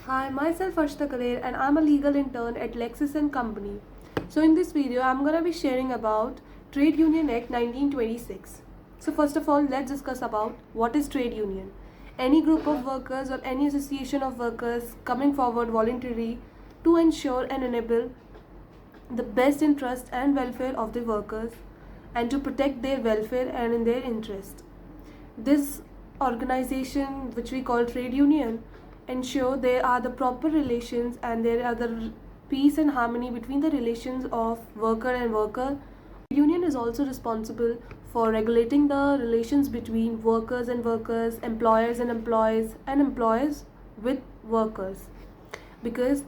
Hi, myself Arshita Kaler and I'm a legal intern at Lexis and Company. So in this video, I'm going to be sharing about Trade Union Act 1926. So first of all, let's discuss about what is trade union. Any group of workers or any association of workers coming forward voluntarily to ensure and enable the best interest and welfare of the workers and to protect their welfare and in their interest. This organization, which we call trade union, ensure there are the proper relations and there are the peace and harmony between the relations of worker and worker. Union is also responsible for regulating the relations between workers and workers, employers and employees, and employers with workers. Because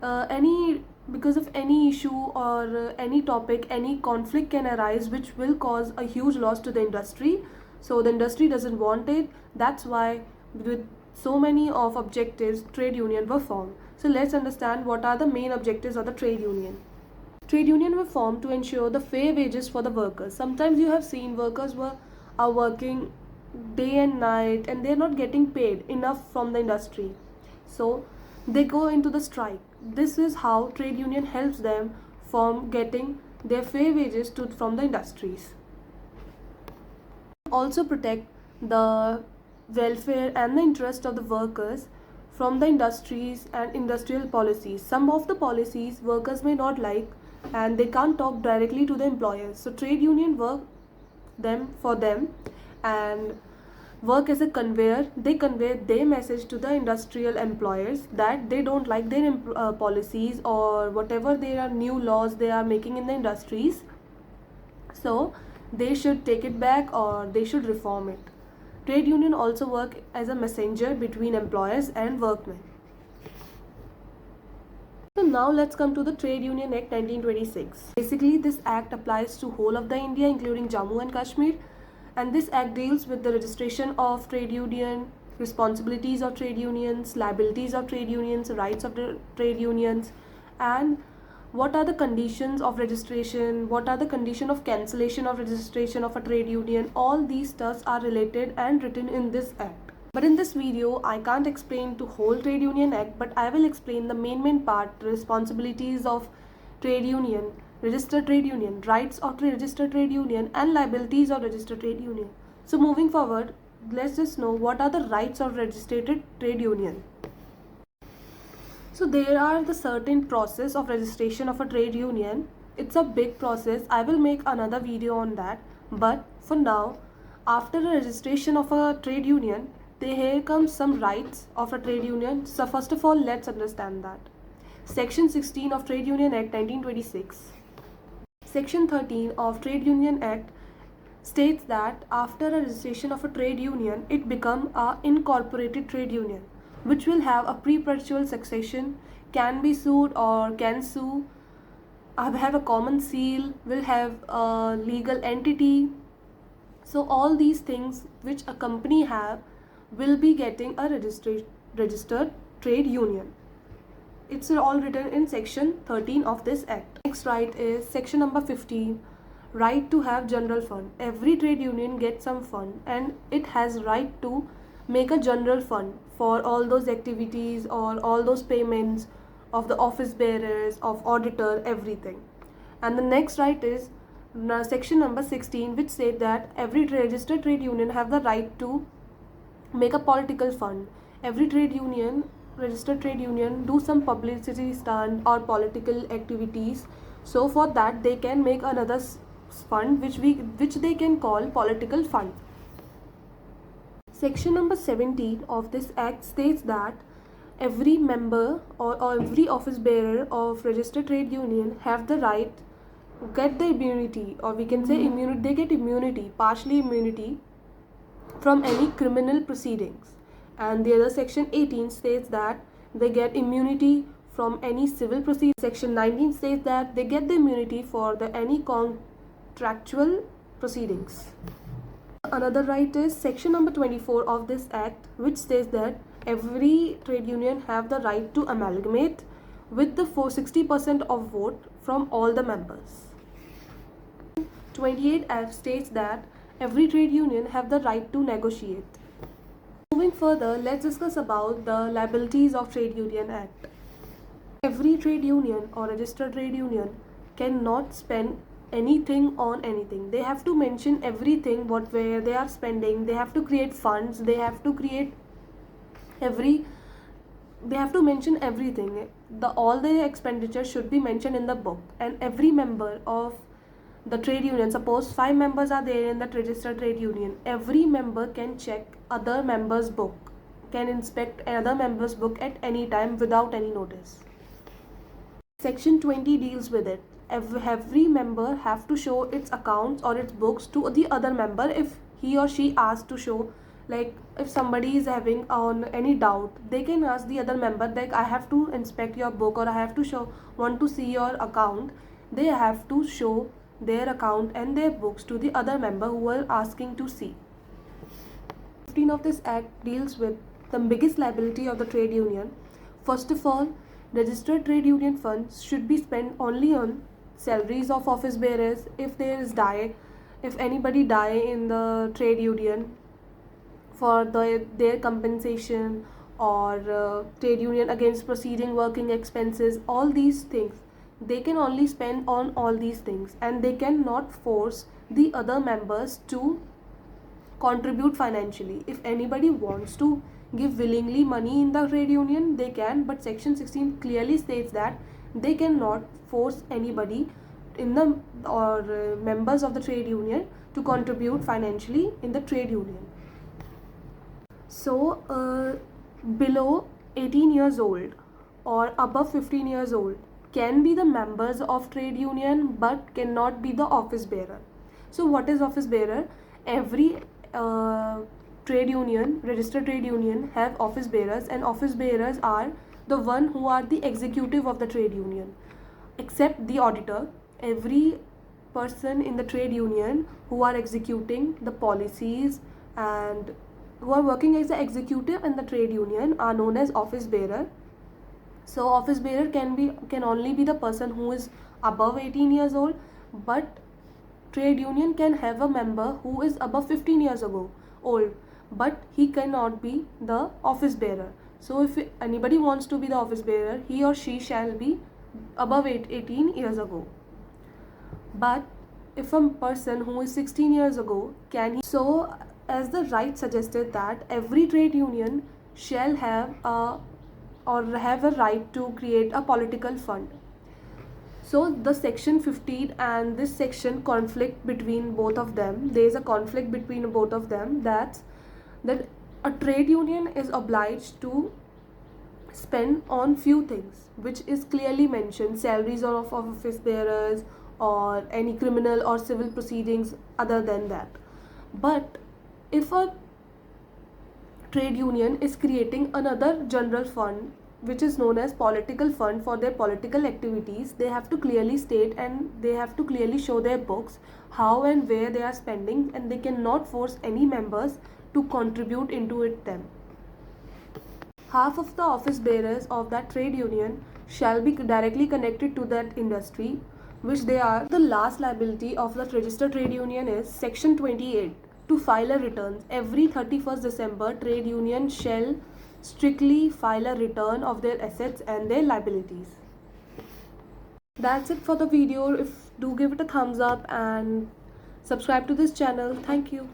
any because of any issue or any topic, any conflict can arise which will cause a huge loss to the industry. So the industry doesn't want it. That's why with so many of objectives trade union were formed. So let's understand what are the main objectives of the trade union. Trade union were formed to ensure the fair wages for the workers. Sometimes you have seen workers are working day and night and they're not getting paid enough from the industry. So they go into the strike. This is how trade union helps them from getting their fair wages from the industries. Also protect the welfare and the interest of the workers from the industries and industrial policies. Some of the policies workers may not like and they can't talk directly to the employers. So trade union work for them and work as a conveyor. They convey their message to the industrial employers that they don't like their policies or whatever there are new laws they are making in the industries. So they should take it back or they should reform it. Trade union also work as a messenger between employers and workmen. So now let's come to the Trade Union Act 1926. Basically, this act applies to whole of the India, including Jammu and Kashmir. And this act deals with the registration of trade union, responsibilities of trade unions, liabilities of trade unions, rights of the trade unions, and what are the conditions of registration, what are the condition of cancellation of registration of a trade union. All these stuffs are related and written in this act. But in this video, I can't explain to whole trade union act, but I will explain the main part, responsibilities of trade union, registered trade union, rights of registered trade union, and liabilities of registered trade union. So moving forward, let's just know what are the rights of registered trade union. So there are the certain process of registration of a trade union. It's a big process. I will make another video on that. But for now, after the registration of a trade union, here comes some rights of a trade union. So first of all, let's understand that. Section 16 of Trade Union Act 1926. Section 13 of Trade Union Act states that after a registration of a trade union, it becomes a incorporated trade union, which will have a perpetual succession, can be sued or can sue, have a common seal, will have a legal entity. So all these things which a company have will be getting a registered trade union. It's all written in section 13 of this act. Next right is section number 15, right to have general fund. Every trade union gets some fund and it has right to make a general fund for all those activities or all those payments of the office bearers, of auditor, everything. And the next right is section number 16, which said that every registered trade union have the right to make a political fund. Every trade union, registered trade union, do some publicity stunt or political activities. So for that they can make another fund which they can call political fund. Section number 17 of this act states that every member or every office bearer of registered trade union have the right to get the immunity, or we can say immunity. They get immunity, partially immunity from any criminal proceedings. And the other section 18 states that they get immunity from any civil proceedings. Section 19 states that they get the immunity for any contractual proceedings. Another right is section number 24 of this act, which says that every trade union have the right to amalgamate with the 60% of vote from all the members. 28F states that every trade union have the right to negotiate. Moving further, let's discuss about the liabilities of Trade Union Act. Every trade union or registered trade union cannot spend anything on anything. They have to mention everything what where they are spending. They have to create funds. They have to create every. They have to mention everything. The all the expenditure should be mentioned in the book, and every member of the trade union, suppose 5 members are there in that registered trade union, every member can check other members book, can inspect another member's book at any time without any notice. Section 20 deals with it. Every member have to show its accounts or its books to the other member if he or she asks to show. Like if somebody is having on any doubt, they can ask the other member, like I have to inspect your book or I have to want to see your account. They have to show their account and their books to the other member who are asking to see. 15 of this act deals with the biggest liability of the trade union. First of all, registered trade union funds should be spent only on salaries of office bearers. If anybody die in the trade union, for their compensation, or trade union against proceeding working expenses, all these things they can only spend on all these things, and they cannot force the other members to contribute financially. If anybody wants to give willingly money in the trade union, they can, but section 16 clearly states that they cannot force anybody in the members of the trade union to contribute financially in the trade union. So below 18 years old or above 15 years old can be the members of trade union but cannot be the office bearer. So what is office bearer? Every trade union, registered trade union, have office bearers, and office bearers are the one who are the executive of the trade union. Except the auditor, every person in the trade union who are executing the policies and who are working as the executive in the trade union are known as office bearer. So office bearer can only be the person who is above 18 years old, but trade union can have a member who is above 15 years old, but he cannot be the office bearer. So if anybody wants to be the office bearer, he or she shall be above 18 years ago. But if a person who is 16 years ago, can he? So as the right suggested that every trade union shall have a right to create a political fund. So the section 15 and this section conflict between both of them. There is a conflict between both of them, that a trade union is obliged to spend on few things which is clearly mentioned: salaries of office bearers or any criminal or civil proceedings other than that. But if a trade union is creating another general fund which is known as political fund for their political activities, they have to clearly state and they have to clearly show their books how and where they are spending, and they cannot force any members to contribute into it them. Half of the office bearers of that trade union shall be directly connected to that industry which they are. The last liability of the registered trade union is section 28. To file a return, every 31st December, trade union shall strictly file a return of their assets and their liabilities. That's it for the video. Do give it a thumbs up and subscribe to this channel. Thank you.